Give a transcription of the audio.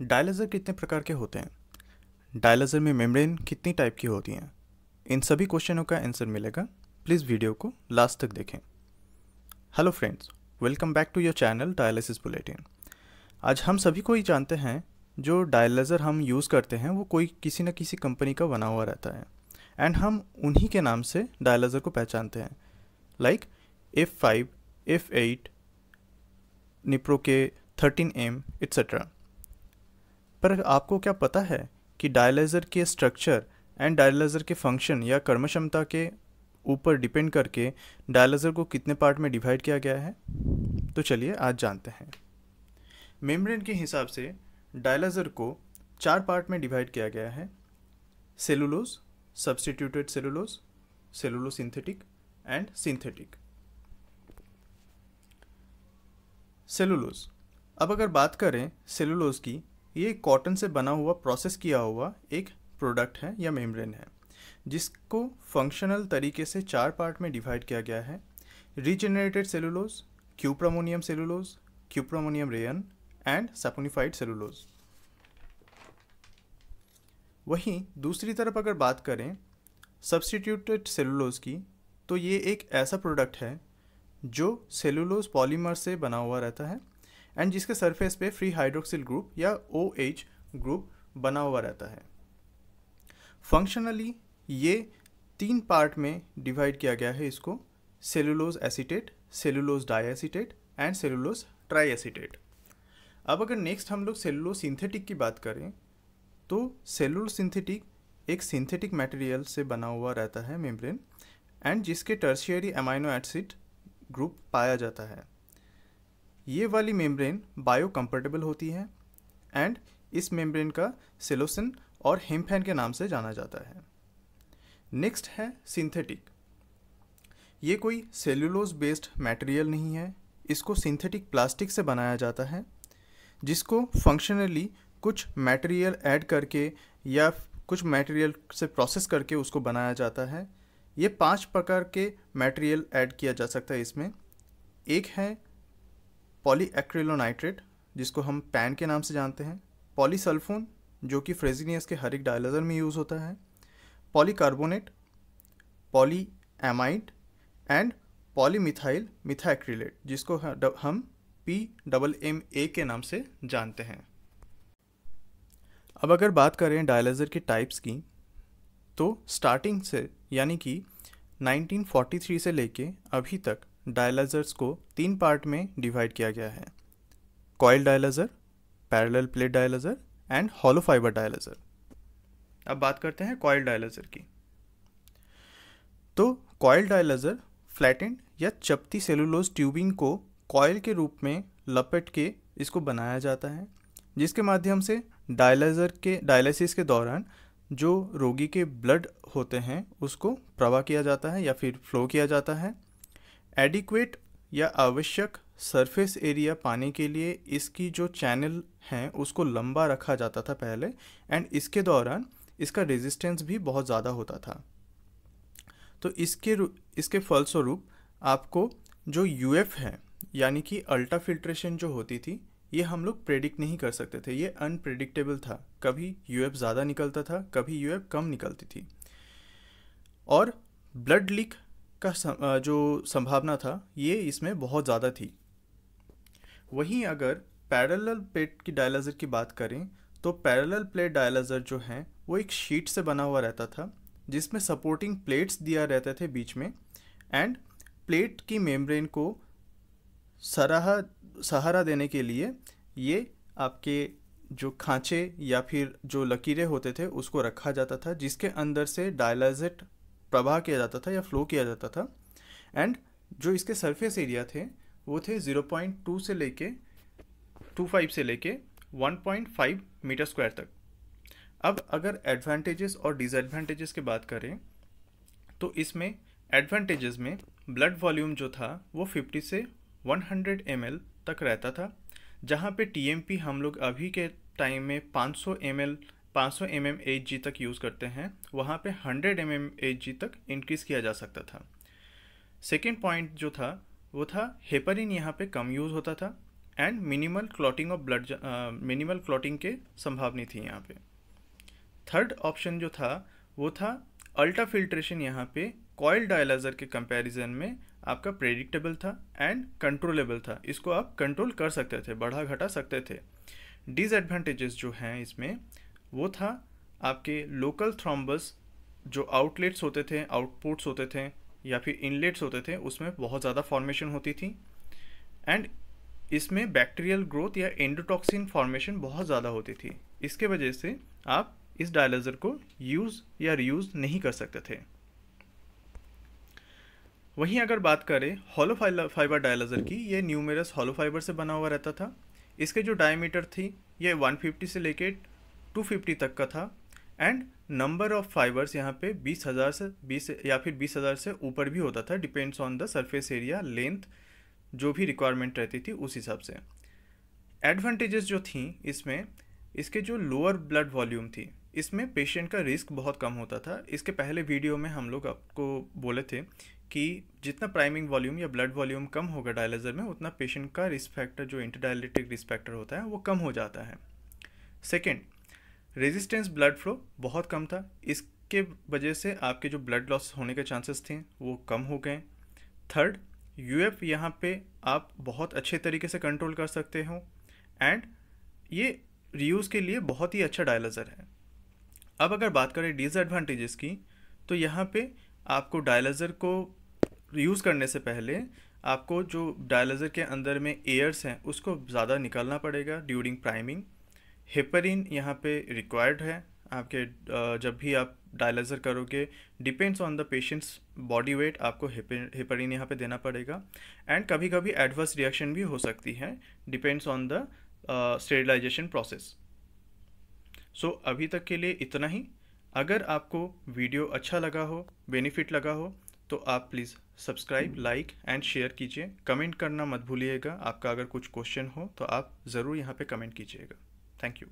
Dialysis कितने प्रकार के होते हैं? डायलिसिस में मेम्ब्रेन कितनी टाइप की होती हैं? इन सभी क्वेश्चनों का आंसर मिलेगा। प्लीज़ वीडियो को लास्ट तक देखें। Hello friends, welcome back to your channel dialysis bulletin. आज हम सभी को ही जानते हैं जो डायलिसिस हम यूज़ करते हैं वो कोई किसी न किसी कंपनी का बना हुआ रहता है एंड हम उन्हीं के नाम से डायलिसिस को पहचानते हैं, लाइक F5, F8, निप्रो के 13M एट्सेट्रा। पर आपको क्या पता है कि डायलिसिस के स्ट्रक्चर एंड डायलिसिस के फंक्शन या कर्म क्षमता के ऊपर डिपेंड करके डायलिसिस को कितने पार्ट में डिवाइड किया गया है? तो चलिए आज जानते हैं। मेम्ब्रेन के हिसाब से डायलिसिस को 4 पार्ट में डिवाइड किया गया है: cellulose, substituted cellulose, cellulose synthetic and synthetic. Cellulose, अब अगर बात करें सेलुलोज की, ये कॉटन से बना हुआ प्रोसेस किया हुआ एक प्रोडक्ट है या मेम्ब्रेन है जिसको फंक्शनल तरीके से 4 पार्ट में डिवाइड किया गया है: regenerated cellulose, cuprammonium cellulose, cuprammonium rayon and saponified cellulose. वहीं दूसरी तरफ अगर बात करें सब्स्टिट्यूटेड सेलुलोज की, तो ये एक ऐसा प्रोडक्ट है जो सेलुलोज पॉलीमर से बना हुआ रहता है एंड जिसके सरफेस पे फ्री हाइड्रोक्सिल ग्रुप या OH ग्रुप बना हुआ रहता है। फंक्शनली ये 3 पार्ट में डिवाइड किया गया है इसको: cellulose acetate, cellulose diacetate and cellulose triacetate. अब अगर नेक्स्ट हम लोग सेलुलोज सिंथेटिक की बात करें, तो सेलुलोज सिंथेटिक एक सिंथेटिक मटेरियल से बना हुआ रहता है मेम्ब्रेन एंड जिसके टर्शियरी अमाइनो एसिड ग्रुप पाया जाता है। ये वाली मेम्ब्रेन बायोकम्फर्टेबल होती है एंड इस मेम्ब्रेन का सेलोसिन और हेम्फेन के नाम से जाना जाता है। नेक्स्ट है सिंथेटिक। ये कोई सेलुलोज बेस्ड मटेरियल नहीं है, इसको सिंथेटिक प्लास्टिक से बनाया जाता है जिसको फंक्शनली कुछ मटेरियल ऐड करके या कुछ मटेरियल से प्रोसेस करके उसको बनाया जाता है। ये 5 प्रकार के मटेरियल ऐड किया जा सकता है इसमें। एक है पॉलीएक्रिलोनाइट्रेट जिसको हम पैन के नाम से जानते हैं, पॉलीसल्फोन जो कि फ्रेजिनियस के हर एक डायलिसिस में यूज़ होता है, पॉलीकार्बोनेट, पॉलीएमाइड एंड पॉलीमिथाइल मिथाइक्रिलेट जिसको हम PMMA के नाम से जानते हैं। अब अगर बात करें डायलिसिस के टाइप्स की, तो स्टार्टिंग से यानी कि 1943 से लेके अभी तक डायलिसिस को 3 पार्ट में डिवाइड किया गया है: coil dialysis, parallel plate dialysis and hollow fibre dialysis. अब बात करते हैं कॉइल डायलिसिस की। तो कॉइल डायलिसिस फ्लैटेंड या चपटी सेलुलोज ट्यूबिंग को कॉइल के रूप में लपेट के इसको बनाया जाता है जिसके माध्यम से डायलिसिस के दौरान जो रोगी के ब्लड होते हैं उसको प्रवाह किया जाता है या फिर फ्लो किया जाता है। एडिक्वेट या आवश्यक सरफेस एरिया पाने के लिए इसकी जो चैनल हैं उसको लंबा रखा जाता था पहले एंड इसके दौरान इसका रेजिस्टेंस भी बहुत ज़्यादा होता था। तो इसके फलस्वरूप आपको जो UF है यानी कि अल्ट्रा फिल्ट्रेशन जो होती थी, ये हम लोग प्रेडिक्ट नहीं कर सकते थे, ये अनप्रेडिक्टेबल था। कभी UF ज़्यादा निकलता था, कभी UF कम निकलती थी और ब्लड लीक का जो संभावना था ये इसमें बहुत ज़्यादा थी। वहीं अगर पैरेलल प्लेट की डायलिसिस की बात करें, तो पैरेलल प्लेट डायलिसिस जो है वो एक शीट से बना हुआ रहता था जिसमें सपोर्टिंग प्लेट्स दिया रहते थे बीच में एंड प्लेट की मेम्ब्रेन को सहारा देने के लिए ये आपके जो खांचे या फिर जो लकीरें होते थे उसको रखा जाता था जिसके अंदर से डायलिसिस प्रवाह किया जाता था या फ्लो किया जाता था एंड जो इसके सरफेस एरिया थे वो थे 0.2 से लेके 25 से लेके 1.5 मीटर स्क्वायर तक। अब अगर एडवांटेजेस और डिसएडवांटेजेस की बात करें, तो इसमें एडवांटेजेस में ब्लड वॉल्यूम जो था वो 50 से 100 ml तक रहता था, जहाँ पे TMP हम लोग अभी के टाइम में 500 mmHg तक यूज़ करते हैं, वहाँ पे 100 mmHg तक इंक्रीज़ किया जा सकता था। सेकेंड पॉइंट जो था वो था हेपरिन यहाँ पे कम यूज़ होता था एंड मिनिमल क्लॉटिंग के संभावना थी यहाँ पे। थर्ड ऑप्शन जो था वो था अल्ट्रा फिल्ट्रेशन। यहाँ पे कॉइल डायलाइजर के कंपैरिजन में आपका प्रेडिक्टेबल था एंड कंट्रोलेबल था, इसको आप कंट्रोल कर सकते थे, बढ़ा घटा सकते थे। डिसएडवांटेजेस जो हैं इसमें वो था आपके लोकल थ्रोम्बस, जो आउटलेट्स होते थे, आउटपुट्स होते थे या फिर इनलेट्स होते थे, उसमें बहुत ज़्यादा फॉर्मेशन होती थी एंड इसमें बैक्टीरियल ग्रोथ या एंडोटॉक्सिन फॉर्मेशन बहुत ज़्यादा होती थी। इसके वजह से आप इस डायलाइजर को यूज़ या रीयूज़ नहीं कर सकते थे। वहीं अगर बात करें हॉलो फाइबर डायलाइजर की, ये न्यूमेरस हॉलो फाइबर से बना हुआ रहता था। इसके जो डायमीटर थी ये 150 से लेके 250 तक का था एंड नंबर ऑफ फाइबर्स यहाँ पे 20,000 से 20,000 से ऊपर भी होता था, depends on the surface area length, जो भी रिक्वायरमेंट रहती थी उस हिसाब से। एडवांटेजेस जो थी इसमें, इसके जो लोअर ब्लड वॉल्यूम थी, इसमें पेशेंट का रिस्क बहुत कम होता था। इसके पहले वीडियो में हम लोग आपको बोले थे कि जितना प्राइमिंग वॉल्यूम या ब्लड वॉल्यूम कम होगा डायलाइजर में, उतना पेशेंट का रिस्क फैक्टर, जो इंटरडायलिटिक रिस्क फैक्टर होता है, वो कम हो जाता है। सेकेंड, रेजिस्टेंस ब्लड फ्लो बहुत कम था, इसके वजह से आपके जो ब्लड लॉस होने के चांसेस थे वो कम हो गए। थर्ड, यूएफ यहाँ पे आप बहुत अच्छे तरीके से कंट्रोल कर सकते हो एंड ये रीयूज़ के लिए बहुत ही अच्छा डायलाइजर है। अब अगर बात करें डिसएडवांटेजेस की, तो यहाँ पे आपको डायलाइजर को यूज़ करने से पहले आपको जो डायलाइजर के अंदर में एयर्स हैं उसको ज़्यादा निकालना पड़ेगा ड्यूरिंग प्राइमिंग। हेपरिन यहाँ पे रिक्वायर्ड है आपके, जब भी आप डायलाइजर करोगे, depends on the patients body weight, आपको हेपरिन यहाँ पे देना पड़ेगा एंड कभी कभी एडवर्स रिएक्शन भी हो सकती है, depends on the sterilisation process. So अभी तक के लिए इतना ही। अगर आपको वीडियो अच्छा लगा हो, बेनिफिट लगा हो, तो आप please subscribe, like and share कीजिए। कमेंट करना मत भूलिएगा। आपका अगर कुछ क्वेश्चन हो तो आप ज़रूर यहाँ पे कमेंट कीजिएगा। Thank you.